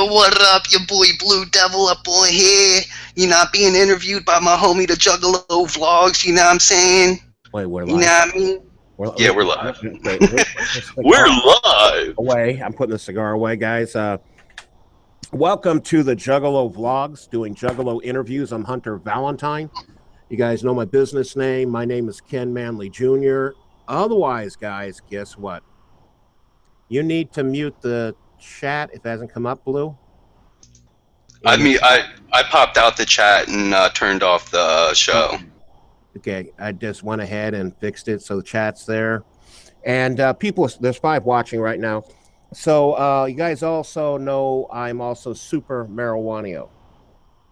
what up? Your boy Blue Devil up on here. Being interviewed by my homie the Juggalo Vlogs, you know what I'm saying? Wait, we're You know live. what I mean? Yeah, we're live. Wait, we're putting the We're cigar live. away. I'm putting the cigar away, guys. Welcome to the Juggalo Vlogs, doing Juggalo interviews. I'm Hunter Valentine. You guys know my business name. My name is Ken Manley Jr. Otherwise, guys, guess what? You need to mute the chat if it hasn't come up, Blue. I popped out the chat and turned off the show. Okay, I just went ahead and fixed it so the chat's there. And people, there's 5 watching right now. So you guys also know I'm also super marijuana.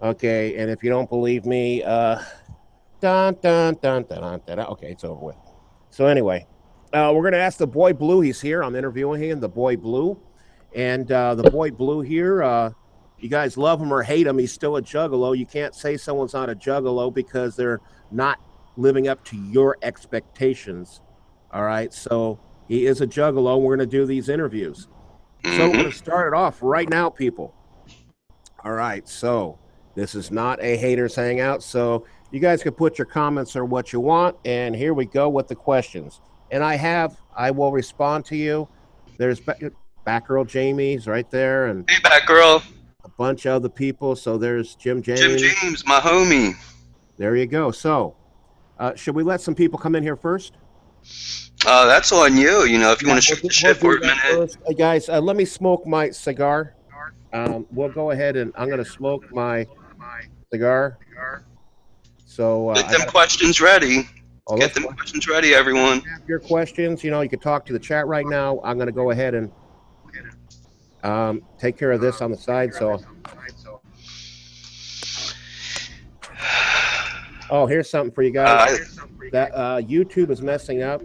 Okay, and if you don't believe me, dun, dun, dun, dun, dun, dun. Okay, it's over with. So anyway, we're going to ask the boy Blue. He's here. I'm interviewing him, the boy Blue. And the boy Blue here, you guys love him or hate him, he's still a juggalo. You can't say someone's not a juggalo because they're not living up to your expectations. All right, so he is a juggalo. We're going to do these interviews. So we're going to start it off right now, people. All right, so this is not a haters hangout, so you guys can put your comments or what you want, and here we go with the questions. And I will respond to you. There's Batgirl Jamie's right there, and hey, Batgirl. A bunch of other people. So there's Jim James. Jim James, my homie. There you go. So should we let some people come in here first? That's on you. If you want to shoot the shit for a minute. Hey guys, let me smoke my cigar. We'll go ahead and I'm going to smoke my cigar. So get them questions ready. Get them questions ready, everyone. Your questions, you can talk to the chat right now. I'm going to go ahead and take care of this on the side. So, oh, here's something for you guys. That YouTube is messing up.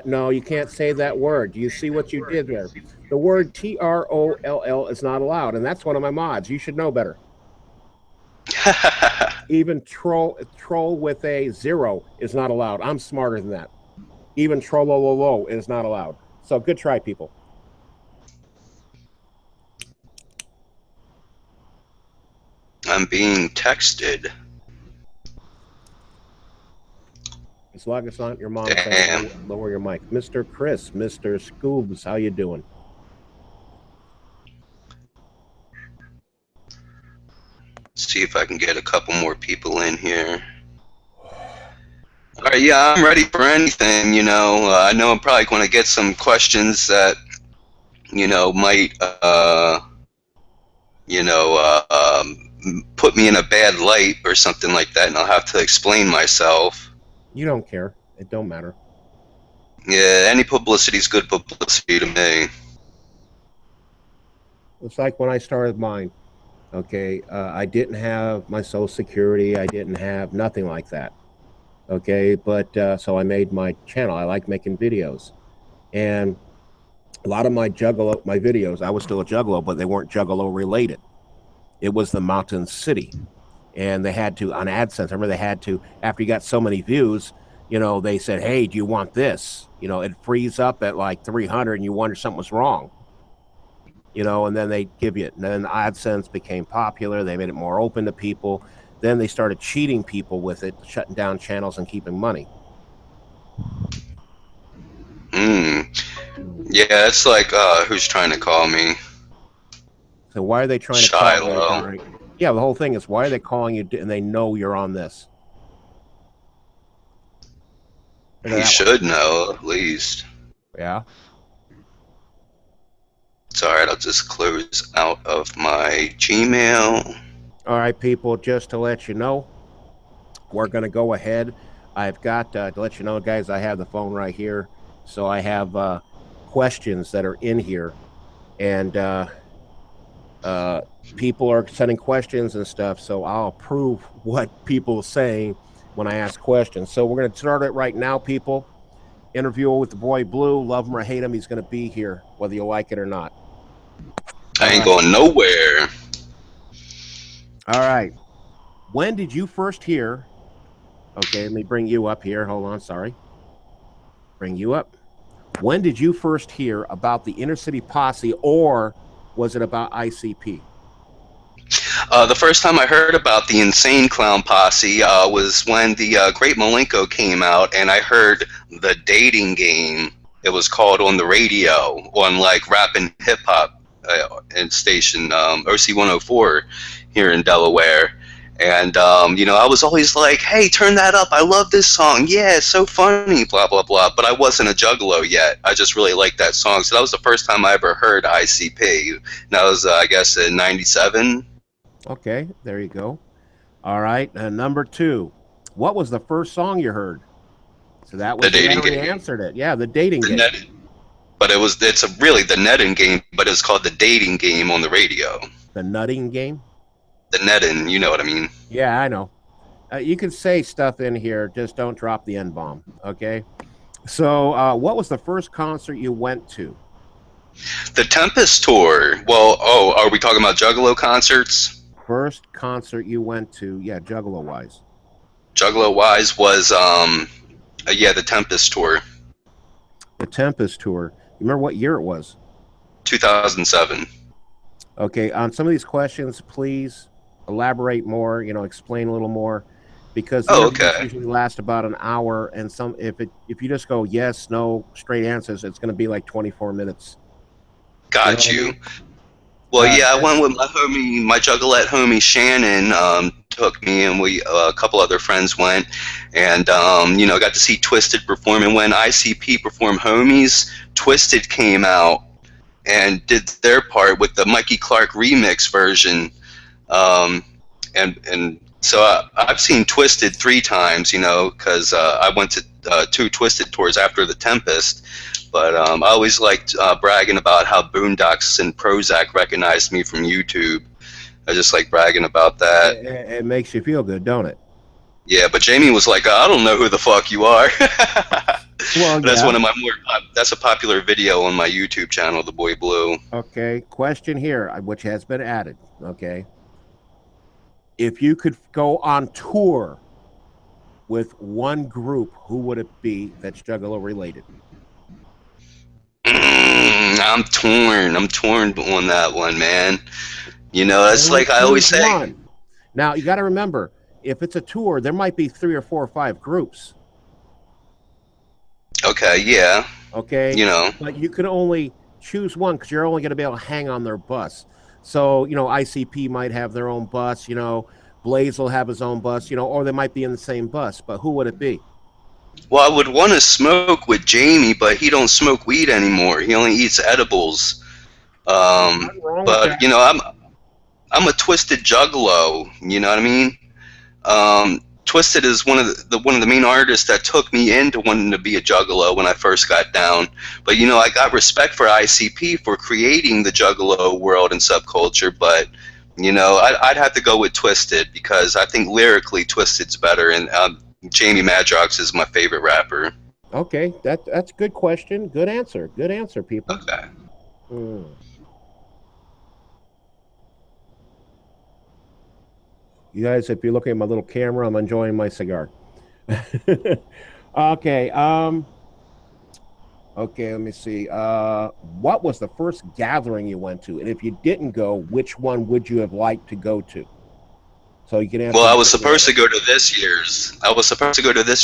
No, you can't say that word. Do you see what you did there? The word TROLL is not allowed, and that's one of my mods. You should know better. Even troll with a 0 is not allowed. I'm smarter than that. Even trollololo is not allowed. So good try, people. I'm being texted. As long as it's not your mom saying lower your mic. Mr. Chris, Mr. Scoobs, how you doing? See if I can get a couple more people in here. All right, yeah, I'm ready for anything, I know I'm probably going to get some questions that, might, put me in a bad light or something like that, and I'll have to explain myself. You don't care. It don't matter. Yeah, any publicity is good publicity to me. It's like when I started mine. Okay, I didn't have my Social Security. I didn't have nothing like that. Okay, but so I made my channel. I like making videos, and a lot of my videos, I was still a juggalo, but they weren't juggalo related. It was the Mountain City, and they had to on AdSense. I remember they had to, after you got so many views, they said, "Hey, do you want this?" It frees up at like 300, and you wonder something was wrong. And then they give you it. And then AdSense became popular. They made it more open to people. Then they started cheating people with it, shutting down channels and keeping money. Yeah, it's like, who's trying to call me? So why are they trying to call you? Yeah, the whole thing is, why are they calling you and they know you're on this? He should know, at least. Yeah. It's all right, I'll just close out of my Gmail. All right, people, just to let you know, we're going to go ahead. I've got, to let you know, guys, I have the phone right here. So I have questions that are in here. And people are sending questions and stuff. So I'll approve what people are saying when I ask questions. So we're going to start it right now, people. Interview with the boy Blue. Love him or hate him, he's going to be here, whether you like it or not. I ain't going nowhere. All right. When did you first hear? Okay, let me bring you up here. Hold on, sorry. Bring you up. When did you first hear about the Inner City Posse or Was it about ICP? The first time I heard about the Insane Clown Posse was when the Great Malenko came out, and I heard the dating game. It was called on the radio on like rap and hip hop and station OC 104 here in Delaware. And I was always like, "Hey, turn that up! I love this song. Yeah, it's so funny." Blah blah blah. But I wasn't a Juggalo yet. I just really liked that song. So that was the first time I ever heard ICP. And that was, I guess, in '97. Okay, there you go. All right, number two. What was the first song you heard? So that The was you had dating already game. answered it. Yeah, the dating The game. net, but it's really the netting game, but it's called the dating game on the radio. The nutting game. The netting, you know what I mean? Yeah, I know. You can say stuff in here, just don't drop the N-bomb, okay? So, what was the first concert you went to? The Tempest tour. Well, oh, are we talking about Juggalo concerts? First concert you went to, yeah, Juggalo-wise. Juggalo wise was yeah, the Tempest tour, The Tempest tour. You remember what year it was? 2007. Okay, on some of these questions, please elaborate more, explain a little more, because the Oh, interviews okay. usually last about an hour, and if you just go yes, no, straight answers, it's going to be like 24 minutes. Got You know you. what I mean? Well, yeah, I That's went with my Juggalette homie Shannon. Took me, and we a couple other friends went, and got to see Twisted perform. And when ICP performed Homies, Twisted came out and did their part with the Mikey Clark remix version. And so I've seen Twisted 3 times, because I went to 2 Twisted tours after the Tempest. But I always liked bragging about how Boondocks and Prozac recognized me from YouTube. I just like bragging about that. it makes you feel good, don't it? Yeah, but Jamie was like, "I don't know who the fuck you are." Well, That's yeah. one of my more. That's a popular video on my YouTube channel, The Boy Blue. Okay, question here, which has been added. Okay, if you could go on tour with one group, who would it be that's Juggalo related? I'm torn. I'm torn on that one, man. It's Only like I always choose say. one. Now you got to remember, if it's a tour, there might be 3 or 4 or 5 groups. Okay, yeah, Okay, you know. but you can only choose one because you're only going to be able to hang on their bus. So ICP might have their own bus. Blaze will have his own bus. Or they might be in the same bus. But who would it be? Well, I would want to smoke with Jamie, but he don't smoke weed anymore. He only eats edibles. Nothing wrong with But that. I'm a Twisted Juggalo. You know what I mean? Twisted is one of the main artists that took me into wanting to be a Juggalo when I first got down. But I got respect for ICP for creating the Juggalo world and subculture. But I'd have to go with Twisted because I think lyrically Twisted's better, and Jamie Madrox is my favorite rapper. Okay, that's a good question. Good answer. Good answer, people. Okay. Hmm. You guys, if you're looking at my little camera, I'm enjoying my cigar. Okay. Okay, let me see. What was the first gathering you went to? And if you didn't go, which one would you have liked to go to? So you can answer. Well, I was supposed to go to this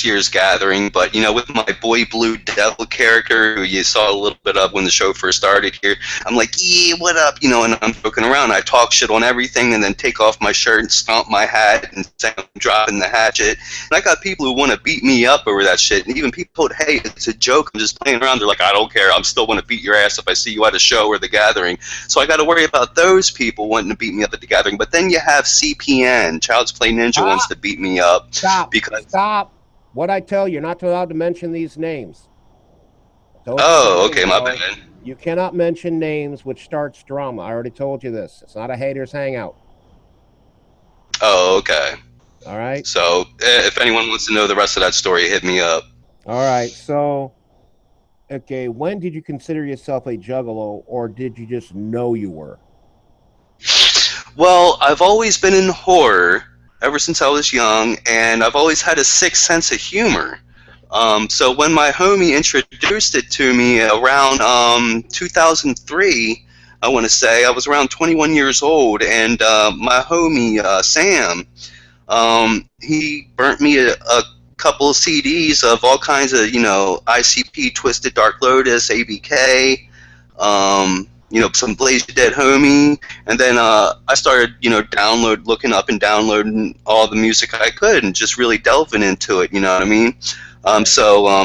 year's gathering, but with my Boy Blue Devil character, who you saw a little bit of when the show first started here, I'm like, yeah, what up, and I'm joking around. I talk shit on everything, and then take off my shirt and stomp my hat and say I'm dropping the hatchet. And I got people who want to beat me up over that shit, and even people, hey, it's a joke, I'm just playing around. They're like, I don't care, I'm still want to beat your ass if I see you at a show or the gathering. So I got to worry about those people wanting to beat me up at the gathering. But then you have CPN. Child's Play Ninja wants to beat me up. Stop. What I tell you, you're not allowed to mention these names. Oh, okay, my bad. You cannot mention names which starts drama. I already told you this. It's not a haters hangout. Oh, okay. All right. So if anyone wants to know the rest of that story, hit me up. All right. So, okay, when did you consider yourself a Juggalo, or did you just know you were? Well, I've always been in horror ever since I was young, and I've always had a sick sense of humor. So when my homie introduced it to me around 2003, I want to say I was around 21 years old, and my homie Sam, he burnt me a couple of CDs of all kinds of, ICP, Twisted Dark Lotus, ABK, some Blaze Your Dead Homie, and then I started, looking up and downloading all the music I could, and just really delving into it. You know what I mean? Right.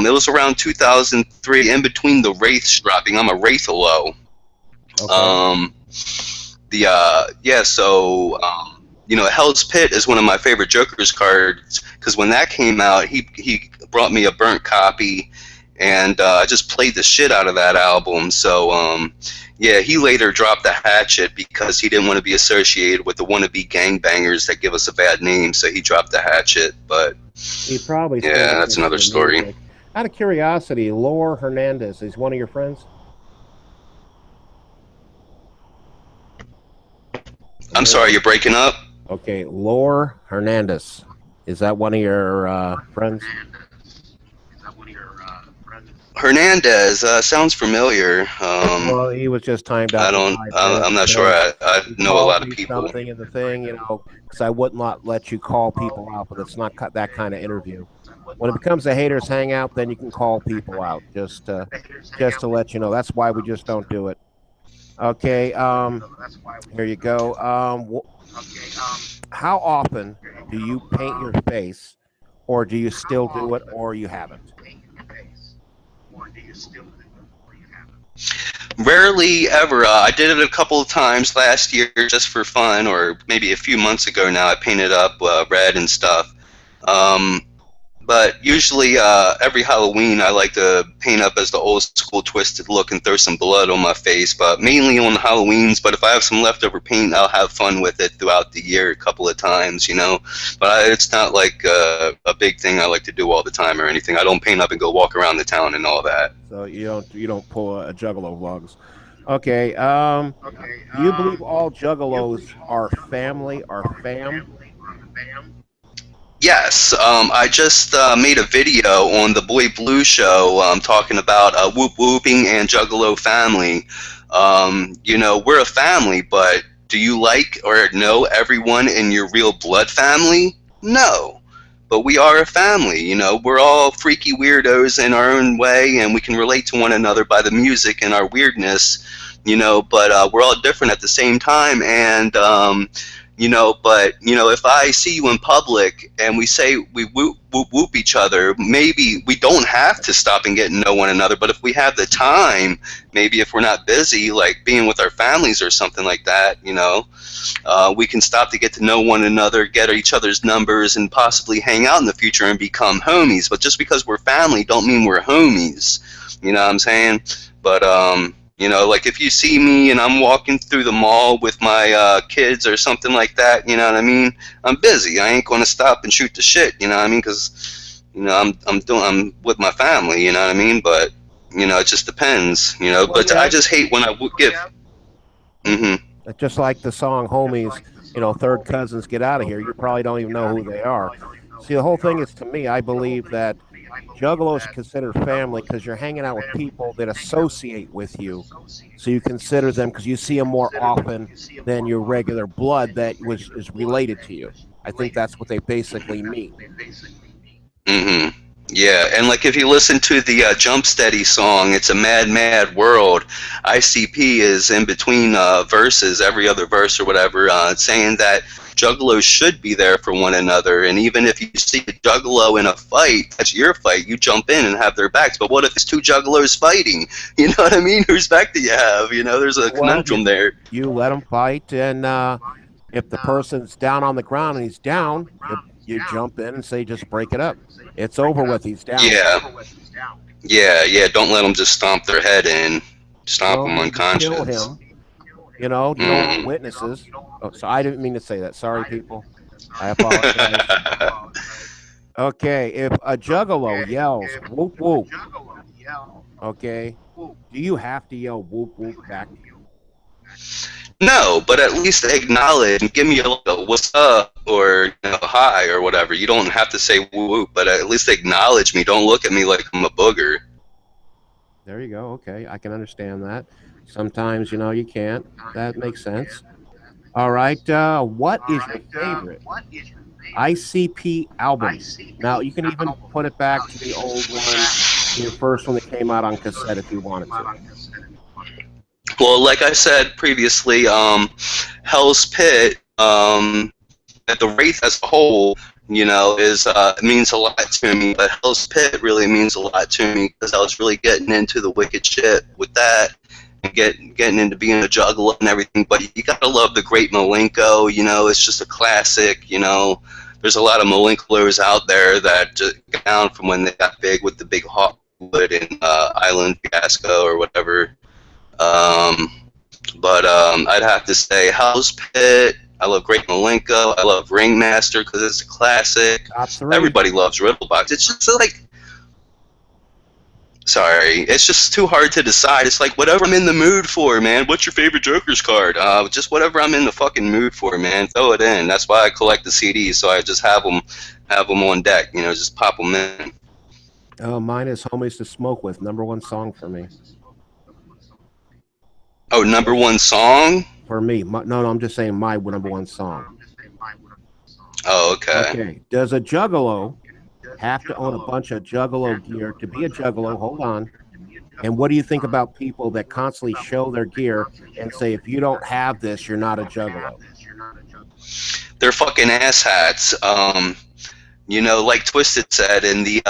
It was around 2003, in between the Wraiths dropping. I'm a Wraithalo. Okay. Um, Hell's Pit is one of my favorite Joker's cards, because when that came out, he brought me a burnt copy, and I just played the shit out of that album. He later dropped the hatchet because he didn't want to be associated with the wannabe gangbangers that give us a bad name, so he dropped the hatchet. But He probably still yeah, that's listens to another your story. music. Out of curiosity, Lore Hernandez is one of your friends? I'm sorry, Lore. you're breaking up. Okay, Lore Hernandez. Is that one of your friends? Hernandez sounds familiar. Well, he was just timed out I for don't. 5 minutes. I'm not sure. So I he know a called lot of me people. something in the thing, because I would not let you call people out, but it's not that kind of interview. When it becomes a haters hangout, then you can call people out just to let you know. That's why we just don't do it. Okay, here you go. How often do you paint your face, or do you still do it, or you haven't? Rarely ever. I did it a couple of times last year just for fun, or maybe a few months ago now. I painted up red and stuff. Um, but usually, every Halloween, I like to paint up as the old school twisted look and throw some blood on my face. But mainly on Halloweens. But if I have some leftover paint, I'll have fun with it throughout the year a couple of times. It's not like a big thing I like to do all the time or anything. I don't paint up and go walk around the town and all that. So you don't pull a Juggalo vlogs. Okay. Do you believe all Juggalos are family, are fam? Yes, I just made a video on the Boy Blue Show talking about whoop whooping and Juggalo family. We're a family, but do you like or know everyone in your real blood family? No. But we are a family, we're all freaky weirdos in our own way, and we can relate to one another by the music and our weirdness, but we're all different at the same time, and if I see you in public and we say we whoop whoop whoop each other, maybe we don't have to stop and get to know one another. But if we have the time, maybe if we're not busy, like being with our families or something like that, we can stop to get to know one another, get each other's numbers, and possibly hang out in the future and become homies. But just because we're family, don't mean we're homies. You know what I'm saying? But like if you see me and I'm walking through the mall with my kids or something like that, you know what I mean? I'm busy. I ain't going to stop and shoot the shit, you know what I mean? Because I'm with my family, you know what I mean? But it just depends, Well, But yeah. I just hate when I give. hmm Just like the song "Homies," third cousins get out of here. You probably don't even know who they are. See, the whole thing is, to me, I believe that Juggalos considered family because you're hanging out with people that associate with you. So you consider them because you see them more often than your regular blood that is related to you. I think that's what they basically mean. hmm Yeah, and like if you listen to the Jump Steady song, "It's a Mad, Mad World," ICP is in between verses, every other verse or whatever, saying that juggalos should be there for one another, and even if you see a juggalo in a fight, that's your fight. You jump in and have their backs. But what if it's two juggalos fighting? You know what I mean? Whose back do you have? There's a Well, conundrum there. you let them fight, and if the person's down on the ground and he's down, you jump in and say, just break it up. It's over with. He's down. Yeah, yeah. Don't let them just stomp their head in, stomp No, them you kill unconscious. him. You don't want Mm. witnesses. Oh, so I didn't mean to say that. Sorry, people. I apologize. Okay, if a juggalo yells whoop whoop, okay, do you have to yell whoop whoop back? No, but at least acknowledge and give me a what's up or hi or whatever. You don't have to say woo woo, but at least acknowledge me. Don't look at me like I'm a booger. There you go. Okay, I can understand that. Sometimes, you can't. That makes sense. All right. What is your favorite ICP album? Now, you can even put it back to the old one, your first one that came out on cassette if you wanted to. Well, like I said previously, Hell's Pit, at the Wraith as a whole, is means a lot to me. But Hell's Pit really means a lot to me because I was really getting into the wicked shit with that, and getting into being a juggler and everything. But you gotta love the Great Malenko. It's just a classic. There's a lot of Malenkoers out there that just got down from when they got big with the big Hawkwood and Island Fiasco or whatever. But I'd have to say House Pit. I love Great Malenko. I love Ringmaster because it's a classic. Top three. Everybody loves Riddlebox. It's just like, sorry, it's just too hard to decide. It's like whatever I'm in the mood for, man. What's your favorite Joker's card? Just whatever I'm in the fucking mood for, man. Throw it in. That's why I collect the CDs, so I just have them on deck. Just pop them in. Oh, mine is Homies to Smoke With, number one song for me. Oh, number one song? For me. No, I'm just saying my number one song. Oh, okay. Okay. Does a Juggalo have to own a bunch of Juggalo gear to be a Juggalo? Hold on. And what do you think about people that constantly show their gear and say, if you don't have this, you're not a Juggalo? They're fucking asshats. Like Twisted said in the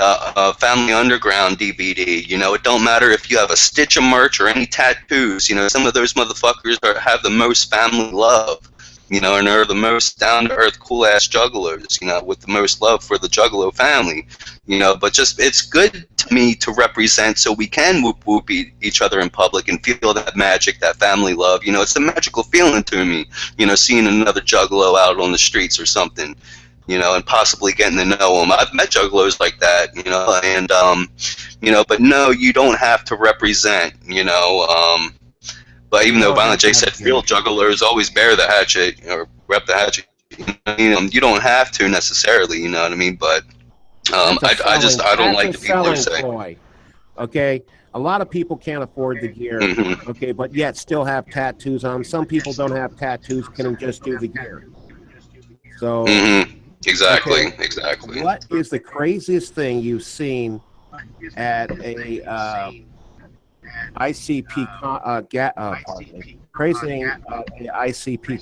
Family Underground DVD, it don't matter if you have a stitch of merch or any tattoos. Some of those motherfuckers have the most family love, and are the most down-to-earth, cool-ass jugglers, with the most love for the Juggalo family. But just it's good to me to represent so we can whoop each other in public and feel that magic, that family love. It's a magical feeling to me, seeing another Juggalo out on the streets or something. And possibly getting to know them. I've met jugglers like that, and but no, you don't have to represent, but even though Violent J said real jugglers always bear the hatchet or rep the hatchet, you don't have to necessarily, you know what I mean? But I don't like the people who say. Okay, a lot of people can't afford the gear, okay, but yet still have tattoos on them. Some people don't have tattoos, can just do the gear. So. Exactly, okay. Exactly. What is the craziest thing you've seen at a ICP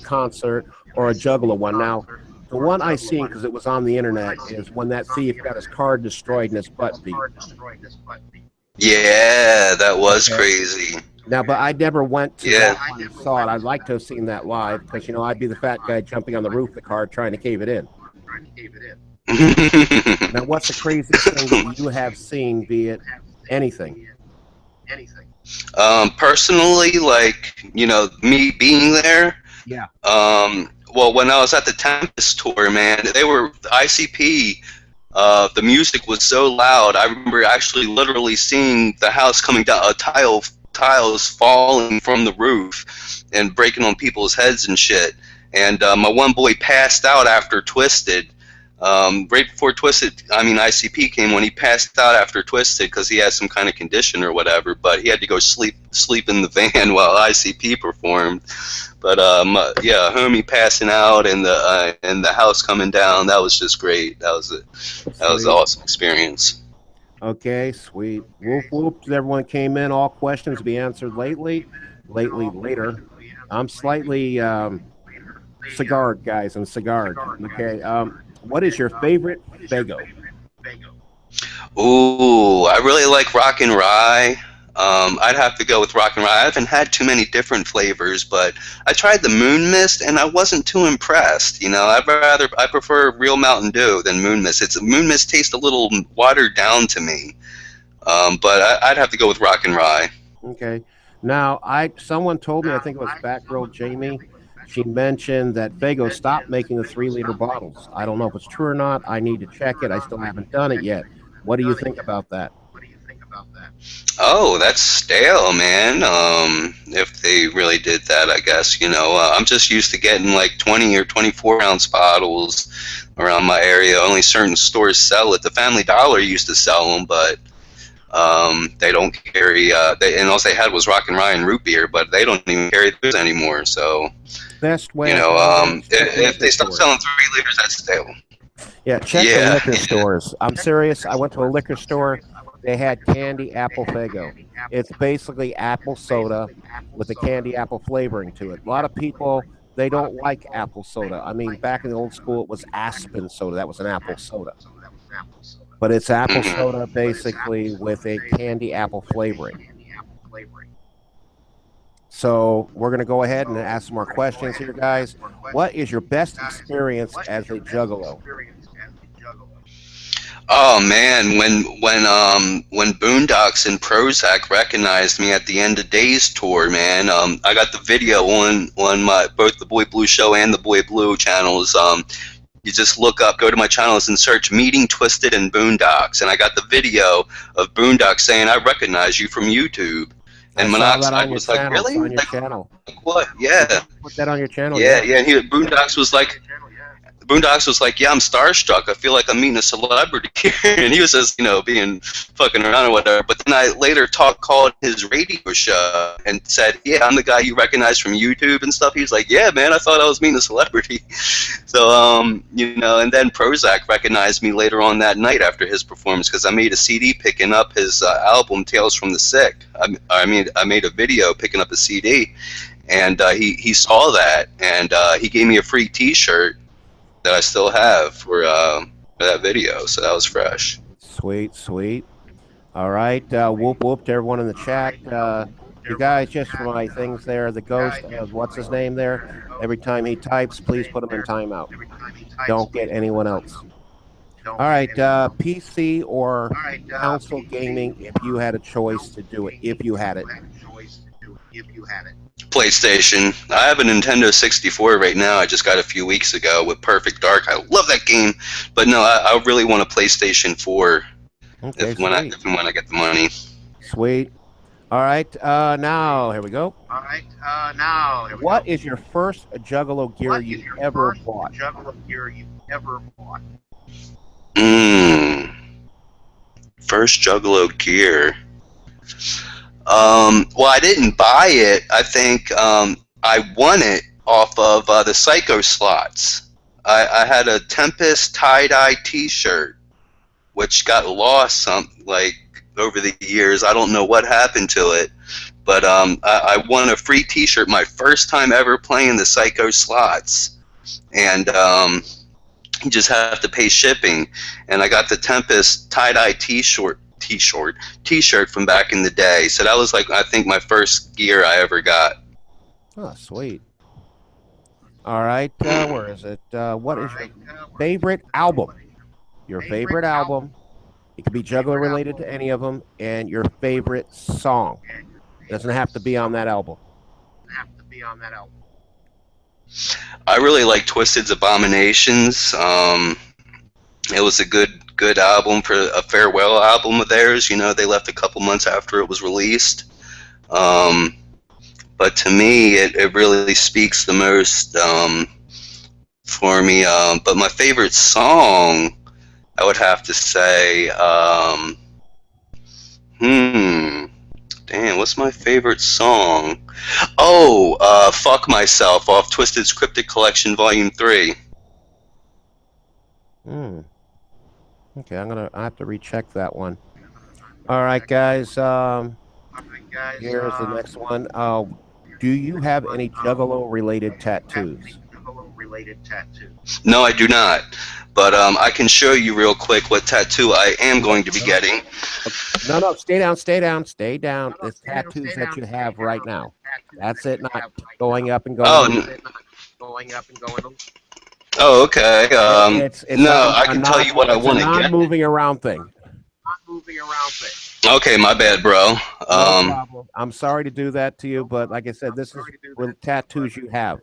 concert or a Juggalo one? Now, the one I seen because it was on the internet is when that thief got his car destroyed and his butt beat. Yeah, that was crazy. Now, but I never went to that one and saw it. I'd like to have seen that live because I'd be the fat guy jumping on the roof of the car trying to cave it in. Now, what's the craziest thing that you have seen, be it anything? Personally, like, me being there. Yeah. Well, when I was at the Tempest tour, man, they were ICP. The music was so loud. I remember actually literally seeing the house coming down, tiles falling from the roof and breaking on people's heads and shit. And my one boy passed out after Twisted. Right before ICP came, when he passed out after Twisted because he had some kind of condition or whatever, but he had to go sleep in the van while ICP performed. But yeah, homie passing out and the house coming down, that was just great. That was an awesome experience. Okay, sweet. Whoop whoop. Everyone came in. All questions to be answered later. I'm slightly cigared, guys. I'm cigared. Okay. What is your favorite Faygo? Ooh, I really like Rock and Rye. I'd have to go with Rock and Rye. I haven't had too many different flavors, but I tried the Moon Mist and I wasn't too impressed. I prefer real Mountain Dew than Moon Mist. Moon Mist tastes a little watered down to me. But I'd have to go with Rock and Rye. Okay. Now, someone told me, I think it was Batgirl Jamie, she mentioned that Faygo stopped making the 3-liter bottles. I don't know if it's true or not. I need to check it. I still haven't done it yet. What do you think about that? Oh, that's stale, man. If they really did that, I guess, I'm just used to getting like 20 or 24-ounce bottles around my area. Only certain stores sell it. The Family Dollar used to sell them, but They don't carry, and all they had was Rock and Ryan root beer, but they don't even carry those anymore. So, Best way to handle it is check if liquor they stop stores. selling 3 liters, that's stale. Yeah, check the Yeah. liquor stores. I'm serious. I went to a liquor store. They had candy apple fago. It's basically apple soda with a candy apple flavoring to it. A lot of people they don't like apple soda. I mean, back in the old school, it was aspen soda. That was an apple soda, but it's apple Hmm. soda basically with a candy apple flavoring. So we're going to go ahead and ask some more questions here, guys. What is your best experience as a juggalo? Oh man, when Boondocks and Prozac recognized me at the End of Days tour, man, I got the video on my both the Boy Blue show and the Boy Blue channels. You just look up, go to my channels and search Meeting Twisted and Boondocks, and I got the video of Boondocks saying, "I recognize you from YouTube." I And saw that Monoxide on your was like, channel. It's "Really? on your channel. Like what? You Yeah, did put that on your channel, yeah, yeah. yeah." And Boondocks was like, "Yeah, I'm starstruck. I feel like I'm meeting a celebrity here," and he was just, being fucking around or whatever. But then I later called his radio show and said, "Yeah, I'm the guy you recognize from YouTube and stuff." He was like, "Yeah, man, I thought I was meeting a celebrity." So, and then Prozac recognized me later on that night after his performance because I made a CD picking up his album Tales from the Sick. I made a video picking up a CD, and he saw that, and he gave me a free T-shirt that I still have for that video. So that was fresh. Sweet, sweet. All right. Whoop whoop to everyone in the chat. You guys, just for my things there, the ghost, what's his name there? Every time he types, please put him in timeout. Don't get anyone else. All right. PC or console gaming, if you had a choice to do it, if you had it. PlayStation. I have a Nintendo 64 right now. I just got a few weeks ago with Perfect Dark. I love that game, but no, I really want a PlayStation 4 Okay, if when I get the money. Sweet. All right. Now here we go. What is your first Juggalo gear you ever bought? Mm, First Juggalo gear. Well, I didn't buy it. I think I won it off of the Psycho slots. I had a Tempest tie-dye T-shirt, which got lost over the years. I don't know what happened to it, but I won a free T-shirt my first time ever playing the Psycho slots, and you just have to pay shipping. And I got the Tempest tie-dye T-shirt from back in the day. So that was I think my first gear I ever got. Oh, sweet. All right. Where is it? What is your favorite album? Your favorite album. It could be Juggalo related to any of them, and your favorite song. It doesn't have to be on that album. I really like Twisted's Abominations. It was a good album for a farewell album of theirs. They left a couple months after it was released. But to me, it really speaks the most for me. But my favorite song, I would have to say, damn, what's my favorite song? Oh, Fuck Myself off Twisted's Cryptic Collection Volume 3. Okay, I have to recheck that one. All right, guys. Here's the next one. Do you have any Juggalo related tattoos? No, I do not. But I can show you real quick what tattoo I am going to be getting. No, stay down. The tattoos that you have right now. That's it, not going up and going. Oh, okay. It's No, I can tell you what I it's a want to get. non-moving around thing. Okay, my bad, bro. No problem. I'm sorry to do that to you, but like I said, this is tattoos you have.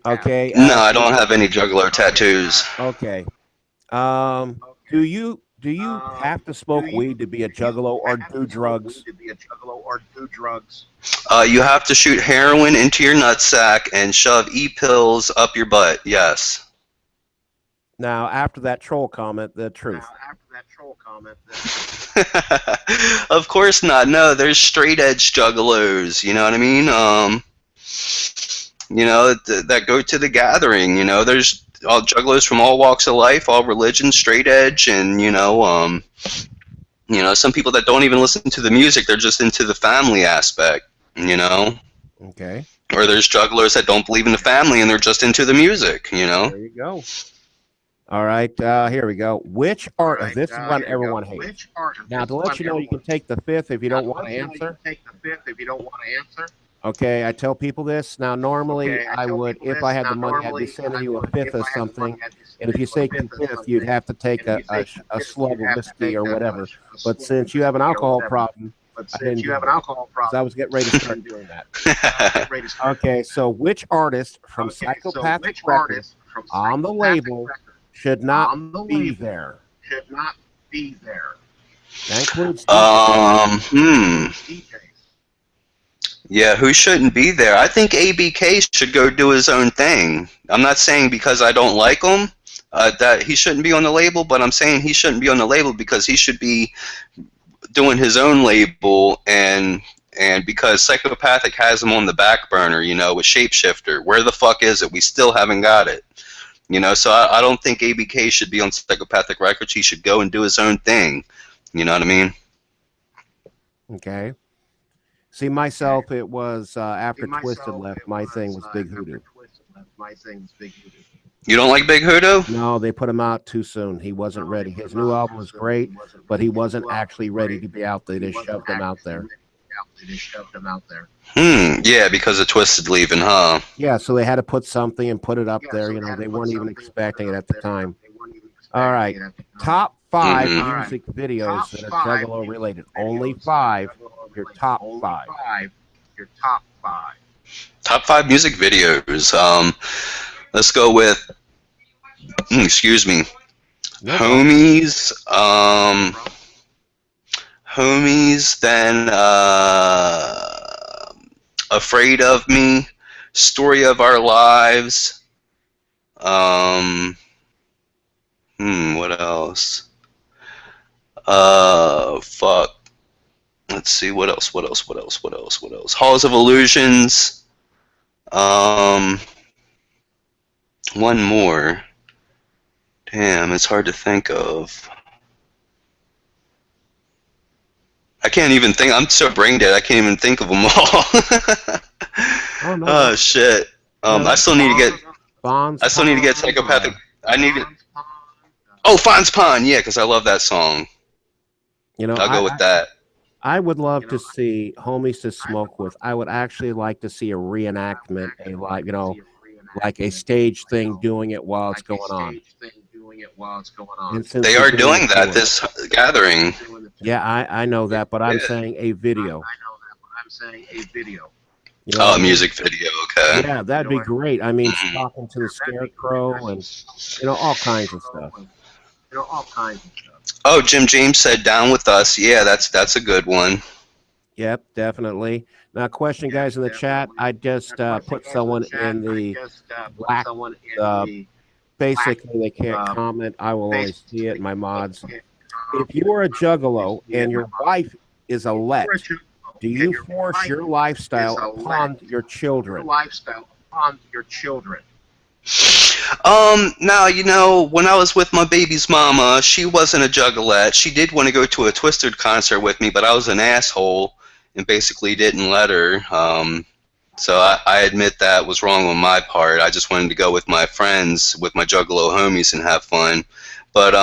Okay. No, I don't have any juggler tattoos. Okay. Do you have to smoke weed to be a juggalo or do drugs? You have to shoot heroin into your nutsack and shove e-pills up your butt. Yes. Now, after that troll comment, the truth. Of course not. No, there's straight edge juggalos. You know what I mean? That go to the gathering. There's all juggalos from all walks of life, all religions, straight edge, and some people that don't even listen to the music. They're just into the family aspect. Okay. Or there's jugglers that don't believe in the family and they're just into the music. There you go. All right, here we go. Which artist? This is one everyone hates. Now, to let you know, you can take the fifth if you don't want to answer. Okay, I tell people this. Now, normally, I would, if I had the money, I'd be sending you a fifth of something. And if you say fifth, you'd have to take a slug of whiskey or whatever. But since you have an alcohol problem, I didn't do that. Because I was getting ready to start doing that. Okay, so which artist from Psychopathic Records on the label should not be there? That includes Yeah, who shouldn't be there? I think ABK should go do his own thing. I'm not saying because I don't like him that he shouldn't be on the label, but I'm saying he shouldn't be on the label because he should be doing his own label, and because Psychopathic has him on the back burner, with Shapeshifter. Where the fuck is it? We still haven't got it. So I don't think ABK should be on Psychopathic Records. He should go and do his own thing. You know what I mean? Okay. See, myself, it was after Twisted left, my thing was Big Hoodoo. You don't like Big Hoodoo? No, they put him out too soon. He wasn't ready. His new album was great, but he wasn't actually ready to be out there. They shoved him out there. Yeah, because of Twisted leaving, huh? Yeah, so they had to put something and put it up there. They weren't even expecting it at the time. All right. Top 5 music videos that are Juggalo related. Only 5. Your top 5. Top 5 music videos. Let's go with, excuse me, Homies. Homies, then Afraid of Me, Story of Our Lives. What else? Fuck. Let's see, what else? Halls of Illusions. One more. Damn, it's hard to think of. I can't even think. I'm so brain dead. I can't even think of them all. Oh shit. I still need to get. I still need to get Psychopathic. I need to. Oh, Fonz Pond. Yeah, because I love that song. I'll go with that. I would love to see Homies to Smoke With. I would actually like to see a reenactment, like a stage thing doing it while it's going on. They are doing that this gathering. Yeah, I know that, but I'm saying a video. Oh, a music video, okay. Yeah, that'd be great. I mean, talking to the Scarecrow and all kinds of stuff. Oh, Jim James said "Down with Us." Yeah, that's a good one. Yep, definitely. Now, question, guys, in the chat. I just put someone in the black. Basically, they can't comment. I will only see it in my mods. If you are a juggalo and your wife is a let, do you force your lifestyle upon your children? Now, when I was with my baby's mama, she wasn't a juggalette. She did want to go to a Twisted concert with me, but I was an asshole and basically didn't let her. So I admit that was wrong on my part. I just wanted to go with my friends, with my Juggalo homies, and have fun. But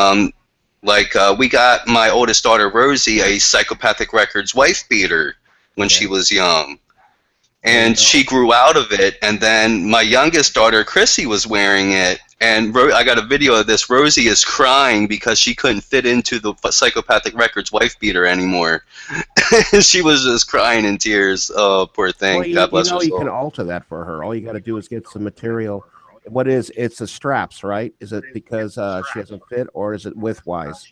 we got my oldest daughter Rosie a Psychopathic Records wife beater when she was young. And she grew out of it, and then my youngest daughter, Chrissy, was wearing it, and I got a video of this. Rosie is crying because she couldn't fit into the Psychopathic Records wife beater anymore. She was just crying in tears. Oh, poor thing. Well, God bless her soul. You can alter that for her. All you got to do is get some material. It's the straps, right? Is it because she doesn't fit, or is it widthwise?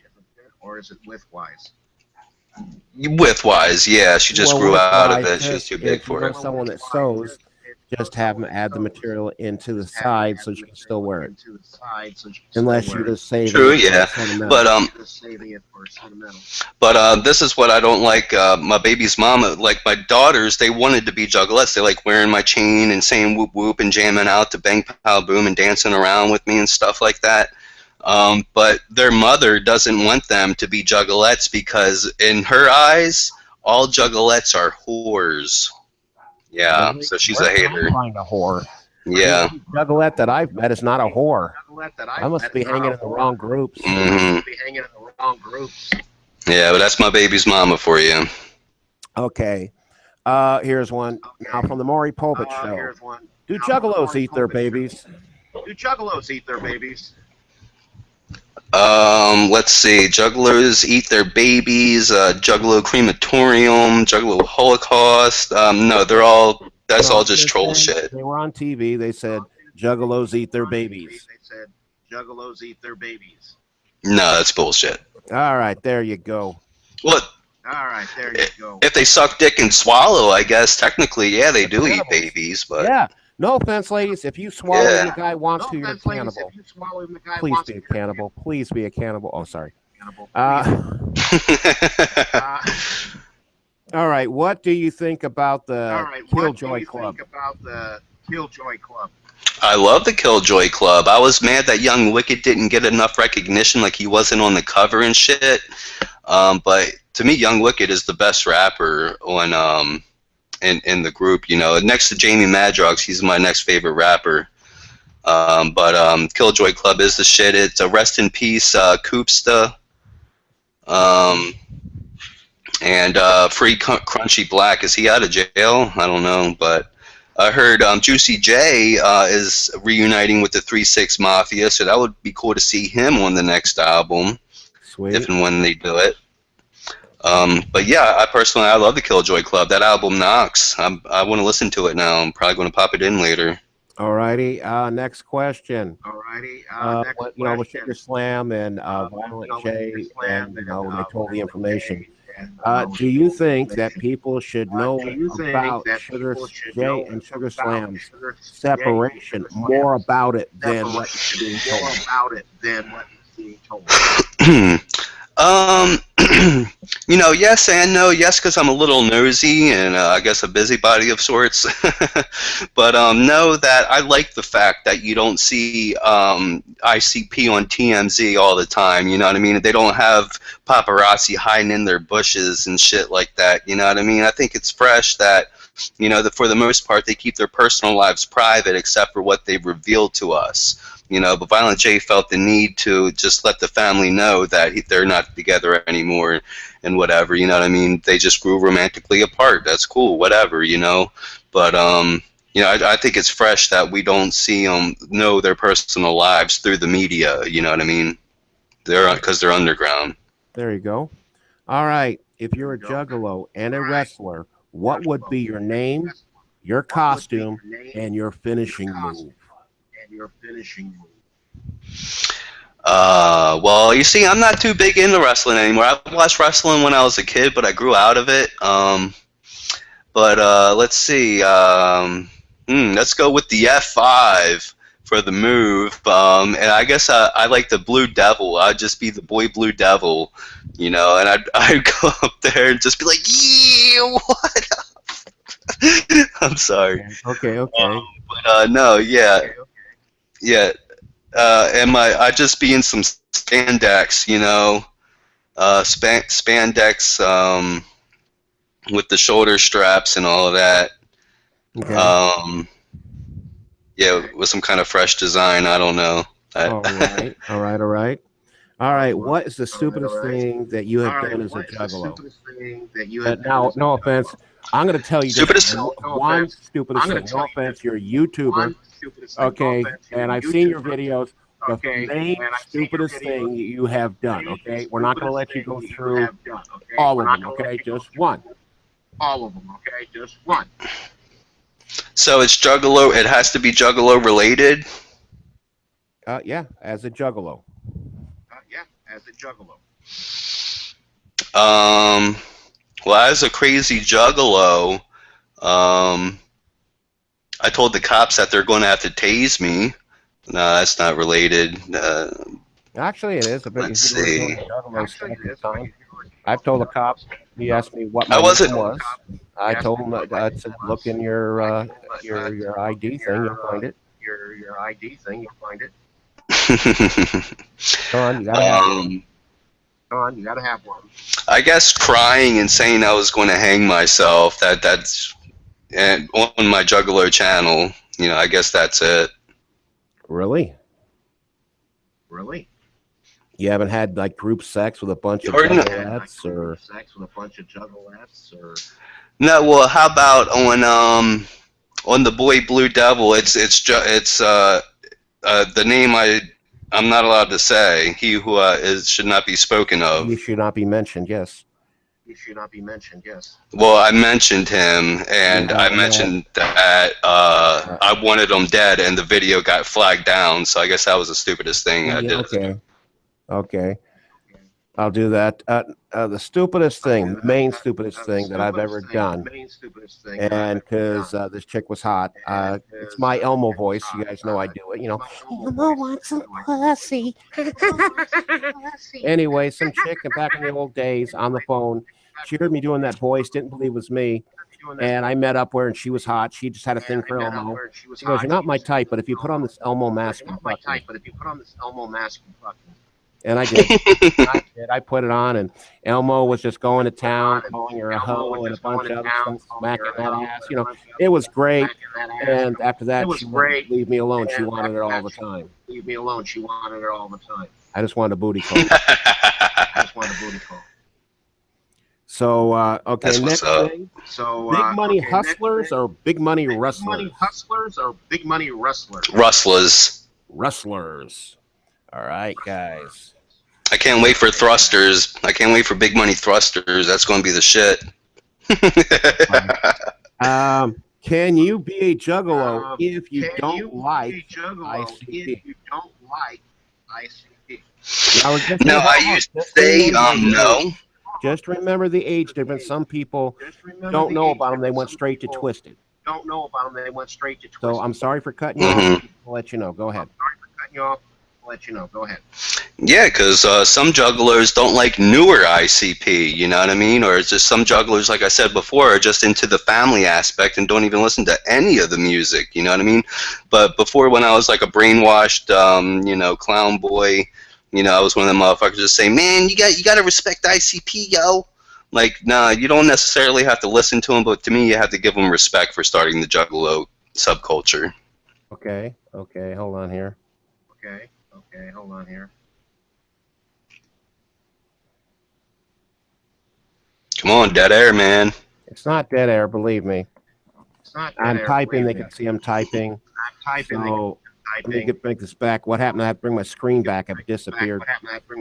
Widthwise, yeah. She just grew out of it. She was too big for it. Someone that sews, just have them add the material into the side so she can still wear it. Unless you just saving True, it for yeah. sentimental. But this is what I don't like. My baby's mama, like my daughters, they wanted to be juggalettes. They like wearing my chain and saying whoop whoop and jamming out to Bang Pow Boom and dancing around with me and stuff like that. But their mother doesn't want them to be juggalettes because in her eyes, all juggalettes are whores. Yeah, Really? so she's Where a can I hater. find a whore? Yeah. Any juggalette that I've met is not a whore. I must be hanging in the wrong groups. hmm Yeah, but that's my baby's mama for you. Okay. Here's one. Now from the Maury Povich show. Do juggalos eat their babies? Let's see. Jugglers eat their babies. Juggalo crematorium. Juggalo Holocaust. No, they're all. That's all just troll shit. They were on TV. They said juggalos eat their babies. No, that's bullshit. All right, there you go. What? If they suck dick and swallow, I guess technically, yeah, they do eat babies. But yeah, no offense, ladies. If you swallow Yeah. and the guy wants to, you're a cannibal. Please be a cannibal. Please be a cannibal. Oh, sorry. All right. What do you think about the Killjoy Club? I love the Killjoy Club. I was mad that Young Wicked didn't get enough recognition, like he wasn't on the cover and shit. But to me, Young Wicked is the best rapper on in the group. You know, next to Jamie Madrox, he's my next favorite rapper. But Killjoy Club is the shit. It's a rest in peace, Koopsta. And Free Crunchy Black. Is he out of jail? I don't know, but I heard Juicy J is reuniting with the 3-6 Mafia, so that would be cool to see him on the next album. Sweet. If and when they do it. But yeah, I love the Killjoy Club. That album knocks. I want to listen to it now. I'm probably going to pop it in later. Alrighty. Next question. With Sugar Slam and Violent J, and they told the information. Do you think that people should know about Sugar J and Sugar Slam's separation, more about it than what you're being told? Yes and no. Yes, because I'm a little nosy and I guess a busybody of sorts. But know that I like the fact that you don't see ICP on TMZ all the time. You know what I mean? They don't have paparazzi hiding in their bushes and shit like that. You know what I mean? I think it's fresh that, for the most part, they keep their personal lives private except for what they've revealed to us. But Violent J felt the need to just let the family know that they're not together anymore and whatever, you know what I mean? They just grew romantically apart. That's cool, whatever, But, I think it's fresh that we don't see them know their personal lives through the media, you know what I mean? Because they're underground. There you go. All right. If you're a juggalo and a wrestler, what would be your name, your costume, and your finishing move? Well, you see, I'm not too big into wrestling anymore. I watched wrestling when I was a kid, but I grew out of it. Let's see. Let's go with the F5 for the move. And I guess I like the Blue Devil. I'd just be the boy Blue Devil, and I'd go up there and just be like, yeah, what up? I'm sorry. Okay. No, yeah. Yeah, and I'd just be in some spandex, spandex with the shoulder straps and all of that. Okay. Yeah, with some kind of fresh design. I don't know. All right. What is the stupidest thing that you have done as a juggalo? Now, no offense. I'm going to tell you one stupidest thing. No offense, you're a YouTuber. Okay, and I've seen your videos. The main stupidest thing you have done. Okay, we're not going to let you go through all of them. Okay, just one. So it's Juggalo. It has to be Juggalo related. Yeah, as a juggalo. Well, as a crazy Juggalo, I told the cops that they're going to have to tase me. No, that's not related. Actually, it is. If Let's you were see. doing juggalo stuff at the time, I've told the cop. He asked me what I my wasn't. name was. I told him that I said, "Look in your ID thing. You'll find it." Your ID thing, you'll find it. Go on, you gotta have one. Come on, you gotta have one. I guess crying and saying I was going to hang myself. That's and on my Juggalo channel. I guess that's it. Really? Really? You haven't had like group sex with a bunch of Or no, juggalettes, or Sex with a bunch of juggalettes, or no. Well, how about on the boy Blue Devil? It's the name I'm not allowed to say. He who is should not be spoken you of. should not be mentioned. Yes. you should not be mentioned. Yes. Well, I mentioned him, and Yeah, I and mentioned that I wanted him dead, and the video got flagged down. So I guess that was the stupidest thing I yeah, did. okay. Okay. I'll do that. The stupidest thing, the main stupidest thing that I've ever done, Main stupidest thing. and because this chick was hot, it's my Elmo voice. You guys know I do it. Elmo wants some pussy. Anyway, some chick back in the old days on the phone, she heard me doing that voice, didn't believe it was me, and I met up with her, and she was hot. She just had a thing for Elmo. She goes, "You're not my type, but if you put on this Elmo mask, you fuck me." But if you put on this Elmo mask, you fuck me. And I did. I put it on, and Elmo was just going to town, calling her a hoe and a bunch of other stuff, smacking that ass. It was great. And after that, she wouldn't leave me alone. She wanted it all the time. Leave me alone. She wanted it all the time. I just wanted a booty call. I just wanted a booty call. So, okay, That's what's next up. thing. So, Big money okay, hustlers or big money big wrestlers? money hustlers or big money wrestlers? Rustlers. Wrestlers. All right, guys. I can't wait for thrusters. I can't wait for big money thrusters. That's going to be the shit. Can you be a juggalo if you don't like Juggalo ICP? if you don't like ICP? No, I used to say no. Just remember the age difference. Some people don't know about them. They went straight to Twisted. Don't know about them. They went straight to Twisted. So I'm sorry for cutting you off. I'll let you know. Go ahead. Sorry for cutting you off. I'll let you know. Go ahead. Yeah, because some jugglers don't like newer ICP, you know what I mean? Or it's just some jugglers, like I said before, are just into the family aspect and don't even listen to any of the music, you know what I mean? But before, when I was like a brainwashed, clown boy, I was one of them motherfuckers just saying, man, you got to respect ICP, yo. Like, nah, you don't necessarily have to listen to them, but to me, you have to give them respect for starting the Juggalo subculture. Okay, hold on here. Okay, hold on here. Come on, dead air, man. It's not dead air, believe me. It's not I'm typing. They can see I'm typing. I'm typing. So let me make this back. What happened? I have to bring my screen back. It disappeared.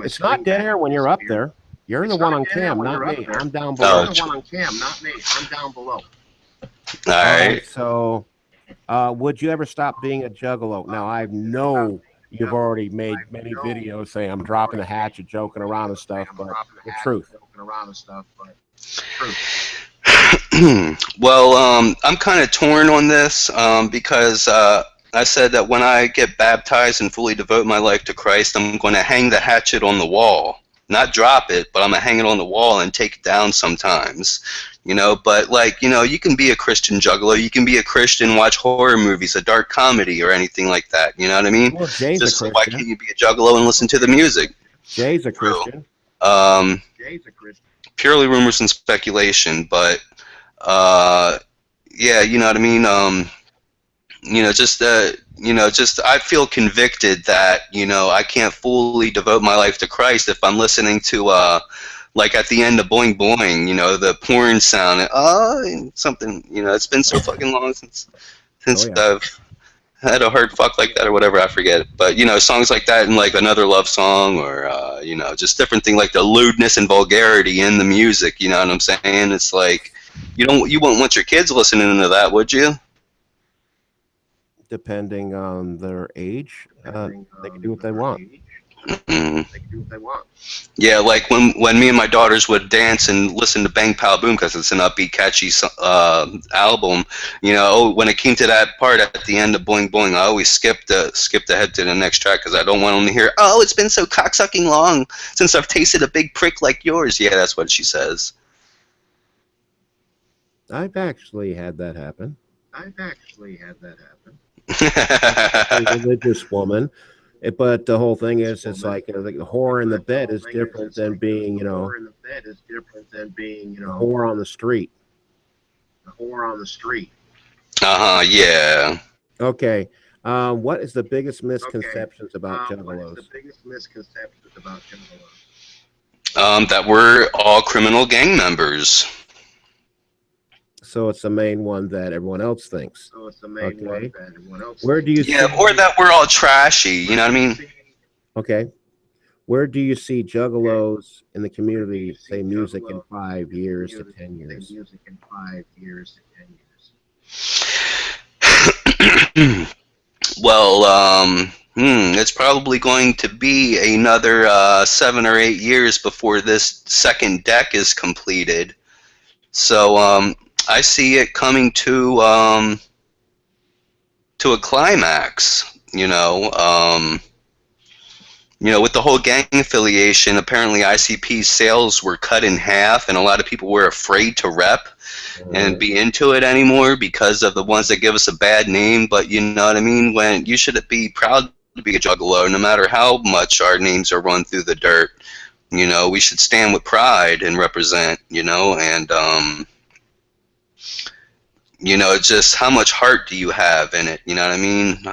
It's not dead air when you're up there. You're the one on cam, not me. I'm down below. You're the one on cam, not me. I'm down below. All right. So, would you ever stop being a juggalo? Now, I know you've already made many videos saying I'm dropping a hatchet, joking around and stuff, but the truth. Well, I'm kind of torn on this because I said that when I get baptized and fully devote my life to Christ, I'm going to hang the hatchet on the wall. Not drop it, but I'm going to hang it on the wall and take it down sometimes. But you can be a Christian juggalo. You can be a Christian, watch horror movies, a dark comedy, or anything like that. You know what I mean? Well, Jay's just a why can't you be a juggalo and listen to the music? Jay's a Christian. Purely rumors and speculation, but yeah, you know what I mean. Just I feel convicted that I can't fully devote my life to Christ if I'm listening to like at the end of Boing Boing, the porn sound and something. It's been so fucking long since I've had a hard fuck like that or whatever. I forget. But songs like that and like Another Love Song or just different thing like the lewdness and vulgarity in the music. You know what I'm saying? It's like you wouldn't want your kids listening to that, would you? Depending on their age, they can do what they want. Mm. They can do what they want. Yeah, like when me and my daughters would dance and listen to Bang Pow Boom because it's an upbeat, catchy album. You know, when it came to that part at the end of Boing Boing, I always skipped ahead to the next track because I don't want them to hear, "Oh, it's been so cocksucking long since I've tasted a big prick like yours." Yeah, that's what she says. I've actually had that happen. I've actually had that happen. A religious woman. But the whole thing is, it's like, the whore in the But the bed whole is thing is, different it's than like being, the whore in the bed is different than being, a whore on the street. the whore on the street. Yeah. Okay. What is the biggest Okay. misconceptions about What is the juggalos? biggest misconceptions about juggalos? That we're all criminal gang members. So it's the main one that everyone else thinks. So it's the main one Okay. that everyone else Where do you Yeah, see? or that we're all trashy. You know what I mean? Okay. Where do you see juggalos in the Where do you community, see say, music in juggalos 5 years to in the 10 community years? say music in 5 years to 10 years? Well, it's probably going to be another 7 or 8 years before this second deck is completed. So I see it coming to a climax. With the whole gang affiliation, apparently ICP's sales were cut in half, and a lot of people were afraid to rep and be into it anymore because of the ones that give us a bad name. But you know what I mean? When you should be proud to be a juggalo, no matter how much our names are run through the dirt. We should stand with pride and represent. It's just how much heart do you have in it? You know what I mean?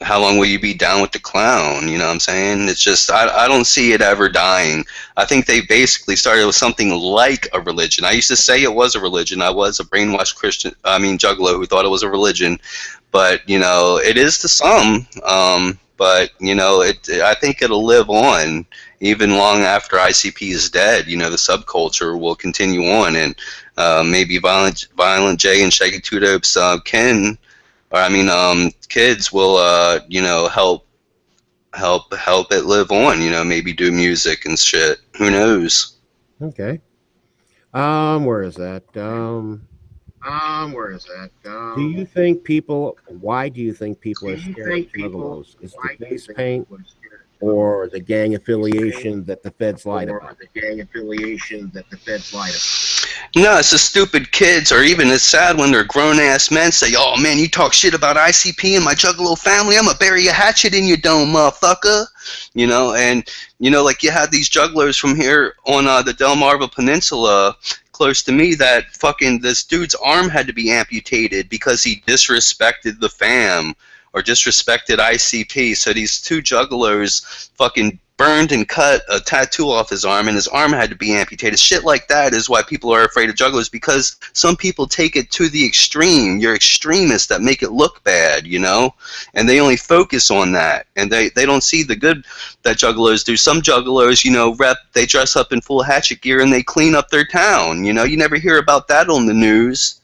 How long will you be down with the clown? You know what I'm saying? It's just, I don't see it ever dying. I think they basically started with something like a religion. I used to say it was a religion. I was a brainwashed Christian, juggalo who thought it was a religion. But, it is to some. But, I think it'll live on even long after ICP is dead. The subculture will continue on, and maybe Violent J and Shaggy Two Dopes can, or kids will help it live on. Maybe do music and shit. Who knows? Okay. Where is that? Where is that? Do you think people? Why do you think people Do are you scared of think people? juggalos? Is the Why do you face think paint people are scared of or the juggalos? gang Face paint affiliation that the feds lied or about? the gang affiliation that the feds lied about? No, it's the stupid kids, or even it's sad when they're grown ass men say, "Oh man, you talk shit about ICP and my Juggalo family. I'm gonna bury a hatchet in your dome, motherfucker." And like you had these jugglers from here on the Delmarva Peninsula, close to me, that fucking this dude's arm had to be amputated because he disrespected the fam or disrespected ICP. So these two juggalos fucking burned and cut a tattoo off his arm, and his arm had to be amputated. Shit like that is why people are afraid of jugglers, because some people take it to the extreme. You're extremists that make it look bad, and they only focus on that, and they don't see the good that juggalos do. Some juggalos, they dress up in full hatchet gear and they clean up their town. You never hear about that on the news.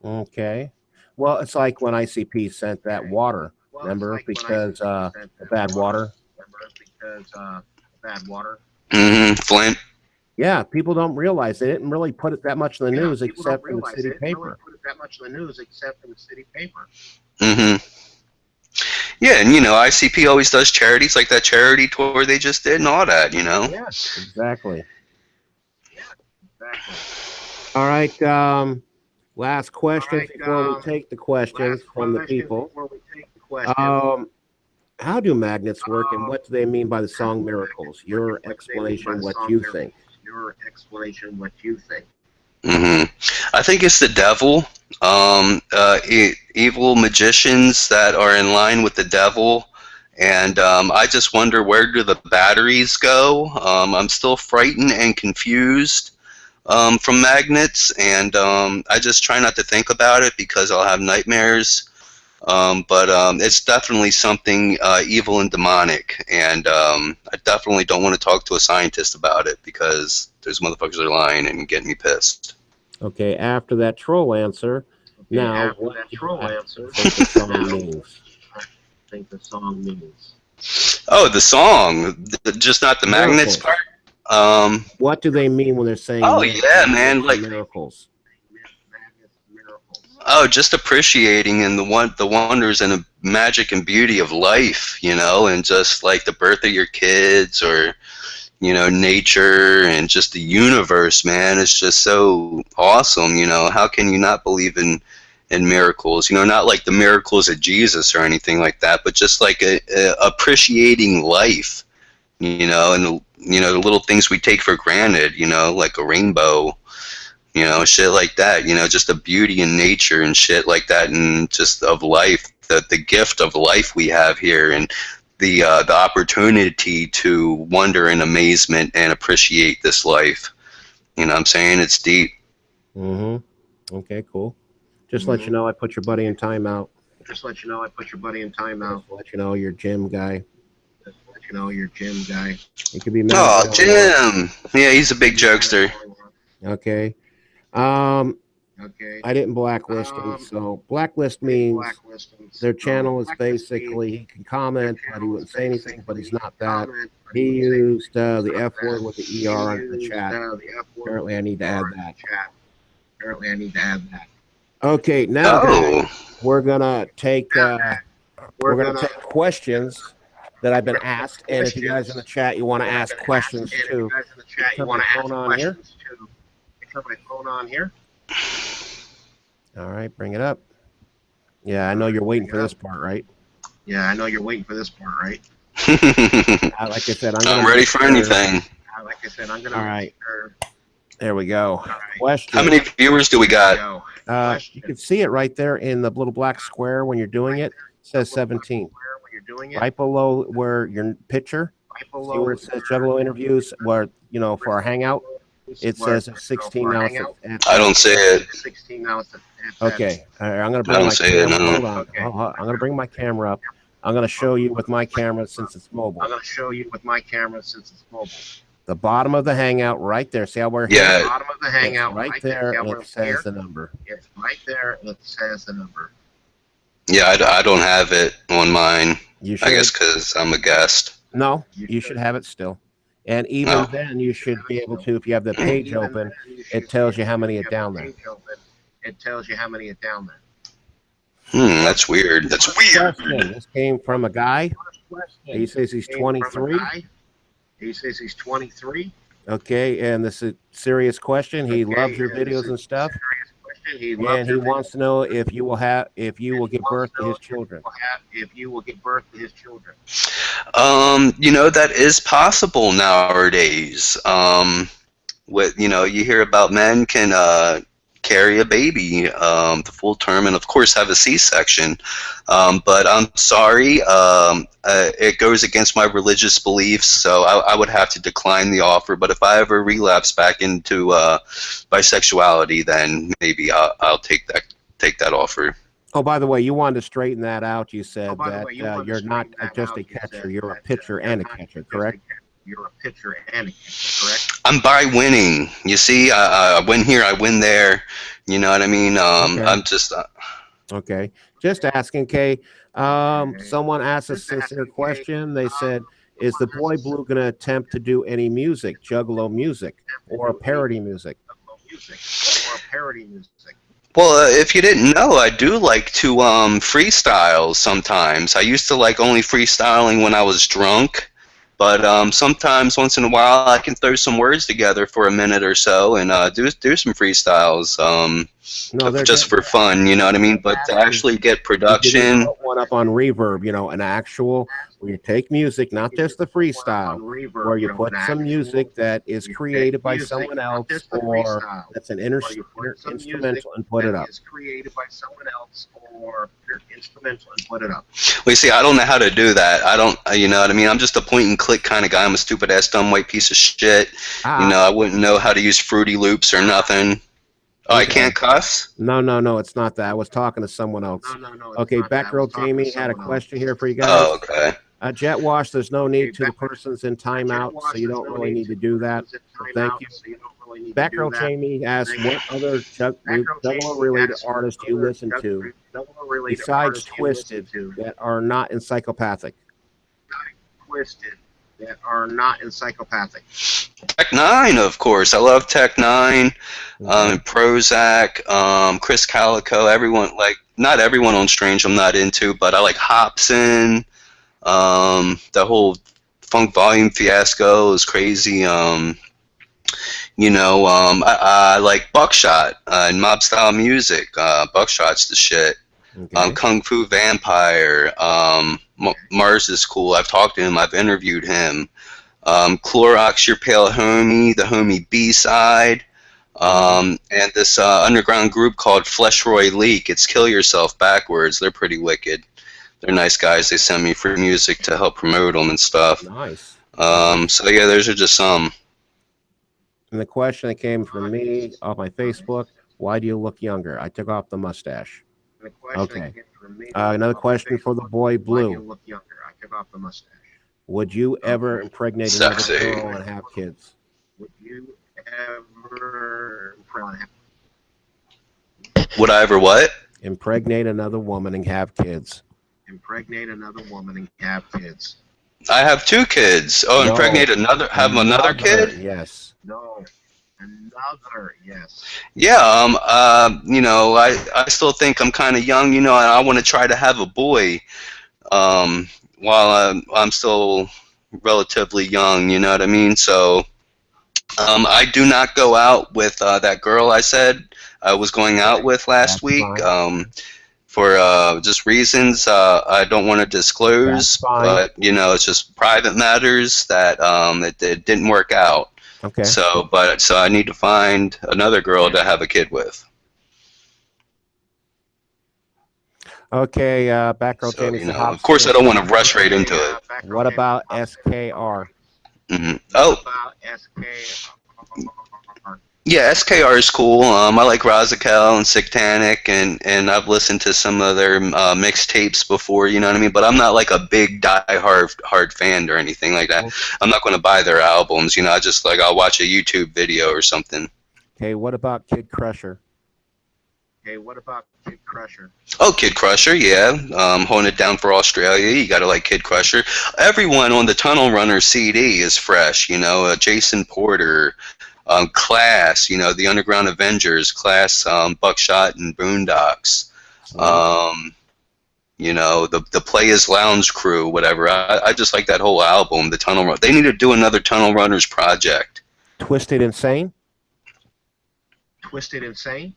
Okay. Well, it's like when ICP sent that water. Well, it's Remember, like when because ICP sent the that bad water. Remember, because bad water. Flint. Yeah, people don't realize they didn't really put it that much in the Yeah, news people don't except in the realize city they didn't really paper. put it that much in the news except in the city paper. Yeah, and ICP always does charities like that charity tour they just did and all that. Yeah, exactly. Yeah, exactly. All right. Last question before we take the questions from the people. Before we take the questions. How do magnets work, and what do they mean by the song miracles? Your explanation, what you think. Your explanation, what you think. I think it's the devil. Evil magicians that are in line with the devil. And I just wonder, where do the batteries go? I'm still frightened and confused from magnets, and I just try not to think about it because I'll have nightmares. But it's definitely something evil and demonic, and I definitely don't want to talk to a scientist about it because those motherfuckers are lying and getting me pissed. Okay, after that troll answer, now what do you think the song means? I think the song means. Oh, the song, just not the magnets Miracles. part. Um, What do they mean when they're saying oh myths, yeah, man. magnets, and Like, miracles? Magnets, miracles. oh, just appreciating and the wonders and the magic and beauty of life, you know, and just like the birth of your kids, or nature and just the universe, man. It's just so awesome. How can you not believe in miracles? Not like the miracles of Jesus or anything like that, but just like appreciating life. And the little things we take for granted. Like a rainbow. Shit like that. Just the beauty in nature and shit like that, and just of life. The gift of life we have here, and the opportunity to wonder in amazement and appreciate this life. What I'm saying? It's deep. Mm-hmm. Okay, cool. Just let you know, I put your buddy in timeout. Just let you know, I put your buddy in timeout. Just let you know, your gym guy. Just let you know, your gym guy. He could be mad Oh, all he wants. Jim. Yeah, he's a big jokester. Okay. Um, Okay. I didn't blacklist him. So blacklist means Blacklist him. their channel is Blacklist basically he can comment, but he wouldn't say anything. But he's not that. comment, but He wouldn't say anything. used the F word with the ER in the He chat. used, the F word Apparently, I need to add that. Apparently, I need to add that. Okay, now Oh. we're gonna take questions that I've been asked, and if you guys in the chat you want to ask questions too, turn my phone on here. Turn my phone on here. All right, bring it up. Yeah, I know you're waiting for this part, right? Yeah, I know you're waiting for this part, right? Like I said, I'm ready for anything. Like I said, I'm gonna. All right. There we go. Question. How many viewers do we got? You can see it right there in the little black square when you're doing it. It says 17. Right below where your picture, see where it says Juggalo interviews, where for our hangout, it says 16 now. I don't see it. 16 now. Okay, I'm gonna bring my camera. Hold on. I'm gonna bring my camera up. I'm gonna show you with my camera since it's mobile. The bottom of the hangout, right there. See how we're here? Yeah. The bottom of the hangout, right there. It says the number. It's right there. It says the number. Yeah, I don't have it on mine. You should. I guess because I'm a guest. No, you should have it still. And even then, you should be able to, if you have the page open, it tells you how many are down there. It tells you how many are down there. That's weird. That's weird. This came from a guy. He says he's 23. He says he's 23. Okay, and this is a serious question. He loves your videos and stuff. And he wants to know if you will give birth to his children. That is possible nowadays. You hear about men can carry a baby the full term, and of course have a C-section. But I'm sorry, it goes against my religious beliefs, so I would have to decline the offer. But if I ever relapse back into bisexuality, then maybe I'll take that offer. Oh, by the way, you wanted to straighten that out. You said that you're not just a catcher; you're a pitcher and a catcher, correct? You're a pitcher and a catcher, correct? I'm by winning. You see, I win here, I win there. You know what I mean? Okay. I'm just. Okay. Just asking, Kay. Someone asked a sincere question. They said, is the Boy Blue going to attempt to do any music, Juggalo music, or parody music? Well, if you didn't know, I do like to freestyle sometimes. I used to like only freestyling when I was drunk. But sometimes, once in a while, I can throw some words together for a minute or so and do some freestyles just for fun, you know what I mean? But to actually get production. Put one up on Reverb, an actual where you take music, not just the freestyle, where you put some music that is created by someone else or that's an instrumental and put it up. Well, you see, I don't know how to do that. I don't, you know what I mean? I'm just a point and click kind of guy. I'm a stupid ass dumb white piece of shit. I wouldn't know how to use Fruity Loops or nothing. Oh, I can't cuss? No, it's not that. I was talking to someone else. Okay, Batgirl Jamie had a question here for you guys. Oh, okay. Jet Wash, there's no need to. The person's in timeout, so you don't really need to do that. So thank you. Batgirl Jamie asks, what other Juggalo-related artists do you listen to besides Twisted that are not in psychopathic? Twisted that are not in psychopathic? Tech Nine, of course. I love Tech Nine, Okay. Prozac, Chris Calico. Everyone, like, not everyone on Strange I'm not into, but I like Hobson. The whole Funk Volume fiasco is crazy. I like Buckshot and mob style music. Buckshot's the shit. Okay. Kung Fu Vampire. Mars is cool. I've talked to him. I've interviewed him. Clorox, Your Pale Homie, the Homie B-side. And this underground group called Fleshroy Leak. It's Kill Yourself backwards. They're pretty wicked. They're nice guys. They send me free music to help promote them and stuff. Nice. So yeah, those are just some. And the question that came from me off my Facebook: why do you look younger? I took off the mustache. Okay. Another question for the boy Why do you Blue: look younger? I took off the mustache. would you ever impregnate another Sexy. girl and have kids? Would you ever Would I ever what? Impregnate another woman and have kids? impregnate another woman and have kids? I have 2 kids. Oh, No. impregnate another? Have another kid? Yes. No. Another, yes. Yeah. I still think I'm kind of young. And I want to try to have a boy. While I'm still relatively young. You know what I mean? So. I do not go out with that girl I said I was going out with last That's week. fine. For just reasons I don't want to disclose, That's fine. but it's just private matters that it didn't work out. Okay. So I need to find another girl to have a kid with. Okay. Batgirl So Jamie. of course I don't want to rush right into it. What about SKR? Oh. About SK. Yeah, SKR is cool. I like Razakel and Sictanic, and I've listened to some of their mixtapes before, you know what I mean? But I'm not like a big hard fan or anything like that. I'm not going to buy their albums, I just I'll watch a YouTube video or something. Okay, what about Kid Crusher? Okay, what about Kid Crusher? Oh, Kid Crusher, yeah. Holding it down for Australia. You got to like Kid Crusher. Everyone on the Tunnel Runner CD is fresh, Jason Porter, Class, the Underground Avengers, Class, Buckshot, and Boondocks. The Players Lounge Crew, whatever. I just like that whole album, the Tunnel Run. They need to do another Tunnel Runners project. Twisted Insane? Twisted Insane?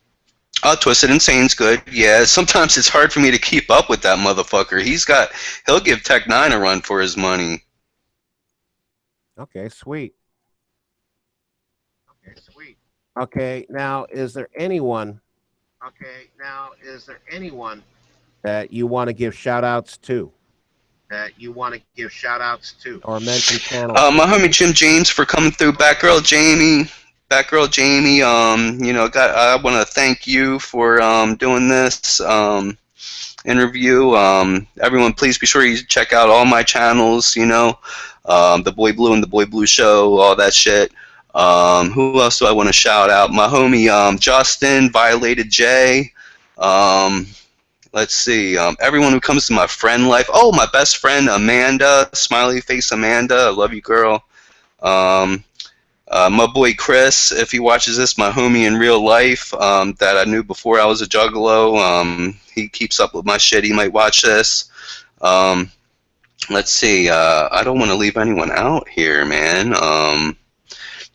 Oh, Twisted Insane's good. Yeah, sometimes it's hard for me to keep up with that motherfucker. He'll give Tech Nine a run for his money. Okay, sweet. Okay, sweet. Okay, now is there anyone that you want to give shout outs to? Or mention channels? My homie Jim James for coming through. Batgirl Jamie. I want to thank you for doing this interview. Everyone, please be sure you check out all my channels. The Boy Blue and the Boy Blue Show, all that shit. Who else do I want to shout out? My homie Justin, Violated J. Let's see. Everyone who comes to my friend life. Oh, my best friend Amanda, Smiley Face Amanda. I love you, girl. My boy Chris, if he watches this, my homie in real life that I knew before I was a Juggalo. He keeps up with my shit. He might watch this. Let's see. I don't want to leave anyone out here, man. My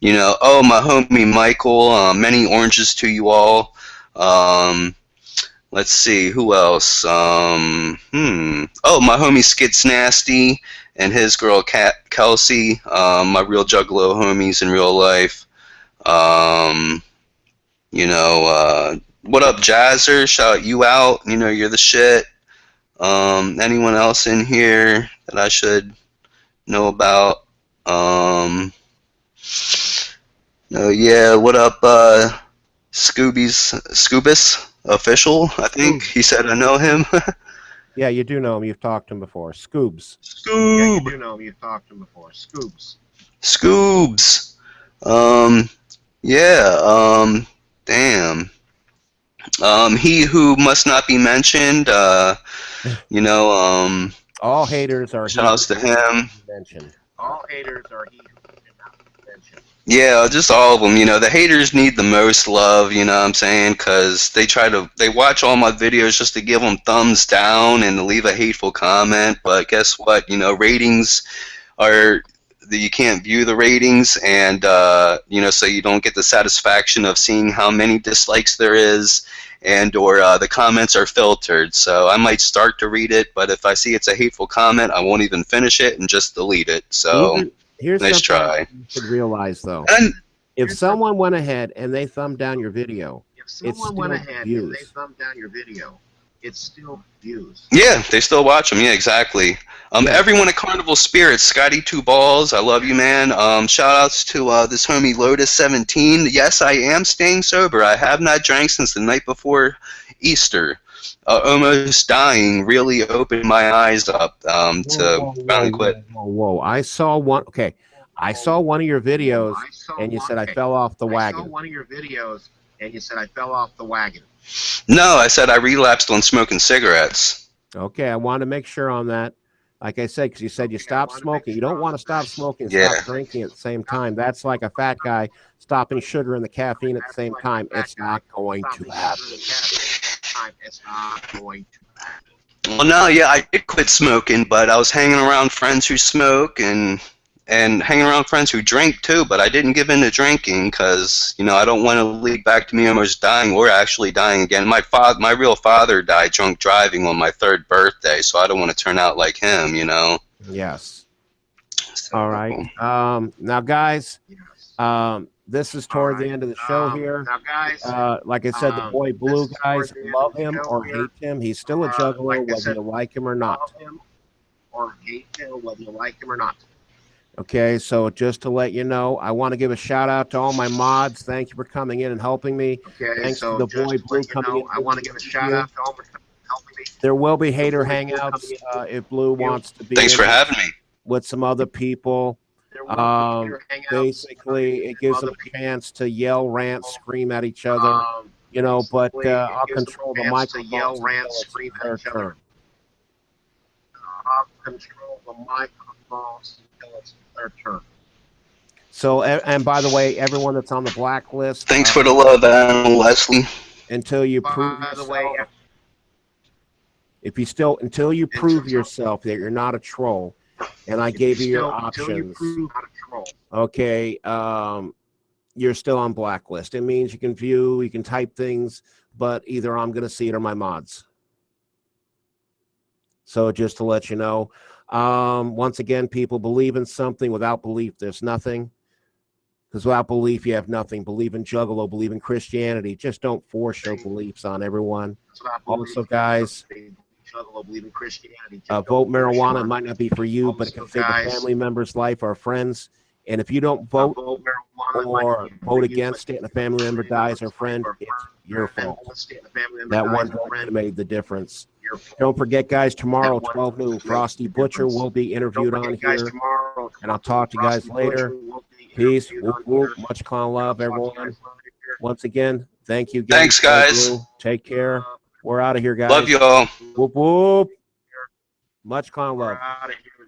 homie Michael. Many oranges to you all. Let's see. Who else? Oh, my homie Skits Nasty and his girl Kelsey, my real Juggalo homies in real life. What up, Jazzer? Shout you out. You're the shit. Anyone else in here that I should know about? Yeah. What up, Scoobus Official? I think he said I know him. Yeah, you do know him. You've talked to him before. Scoobs. Yeah, you do know him. You've talked to him before. Scoobs. Scoobs. Damn. He who must not be mentioned. All haters are he Shouts to him. mentioned. All haters are he who cannot be mentioned. Yeah, just all of them. You know, the haters need the most love, you know what I'm saying? Because they watch all my videos just to give them thumbs down and to leave a hateful comment. But guess what? You know, ratings are, you can't view the ratings, and, you know, so you don't get the satisfaction of seeing how many dislikes there is, and or the comments are filtered. So I might start to read it, but if I see it's a hateful comment, I won't even finish it and just delete it. So Here's nice something try. you should realize, though. And If someone went ahead and they thumbed down your video, If someone went ahead views. and they thumbed down your video, it's still views. yeah, they still watch them. Yeah, exactly. Yeah. Everyone at Carnival Spirits, Scotty Two Balls, I love you, man. Shout outs to this homie Lotus17. Yes, I am staying sober. I have not drank since the night before Easter. Almost dying really opened my eyes up to finally quit. Whoa. I saw one. Okay. I saw one of your videos, and you said I fell off the wagon. I saw one of your videos, and you said I fell off the wagon. No, I said I relapsed on smoking cigarettes. Okay, I wanted to make sure on that. Like I said, because you said you stopped smoking. You don't want to stop smoking and Yeah. stop drinking at the same time. That's like a fat guy stopping sugar and the caffeine at the same time. It's not going to happen. It's not going to happen. Well, no, yeah, I did quit smoking, but I was hanging around friends who smoke and hanging around friends who drink too, but I didn't give in to drinking because, you know, I don't want to lead back to me almost dying or actually dying again. My real father died drunk driving on my 3rd birthday, so I don't want to turn out like him, you know? Yes. So, All right. Now, guys, this is toward the end of the show here. Now, guys, like I said, the boy Blue, this is guys, toward the end love of the him show or here. hate him. He's still a juggalo, like I whether said, you like him or not. love him or hate him, whether you like him or not. Okay, so just to let you know, I want to give a shout out to all my mods. Thank you for coming in and helping me. Okay, Thanks so to the just boy to Blue let you coming know, in. I want to give a shout out to all for helping me. There will be hater Blue hangouts coming in. if Blue wants to be thanks in for having me. with some other people. There will be hater hangouts. Basically, it gives them a chance to yell, rant, scream at each other. You know, but I'll control the microphone. To yell, rant, scream at each other. I'll control the microphones until it's their turn. So, and by the way, everyone that's on the blacklist. Thanks for the love, Animal Leslie. Until you prove yourself. Until you prove yourself that you're not a troll, and I gave you your options. Okay, you're still on blacklist. It means you can view, you can type things, but either I'm going to see it or my mods. So just to let you know, once again, people, believe in something. Without belief, there's nothing. Because without belief, you have nothing. Believe in Juggalo, believe in Christianity. Just don't force your beliefs on everyone. Also, guys, vote marijuana. It might not be for you, but it can save a family member's life or a friend's. And if you don't vote or vote against it and a family member dies or a friend, it's your fault. That one vote could have made the difference. Don't forget, guys, tomorrow, 12 noon, Frosty Butcher will be interviewed on here. And I'll talk to you guys later. Peace. Whoop, whoop. Much clown love, everyone. Once again, thank you. Thanks, guys. Take care. We're out of here, guys. Love you all. Whoop, whoop. Much clown love. We're out of here.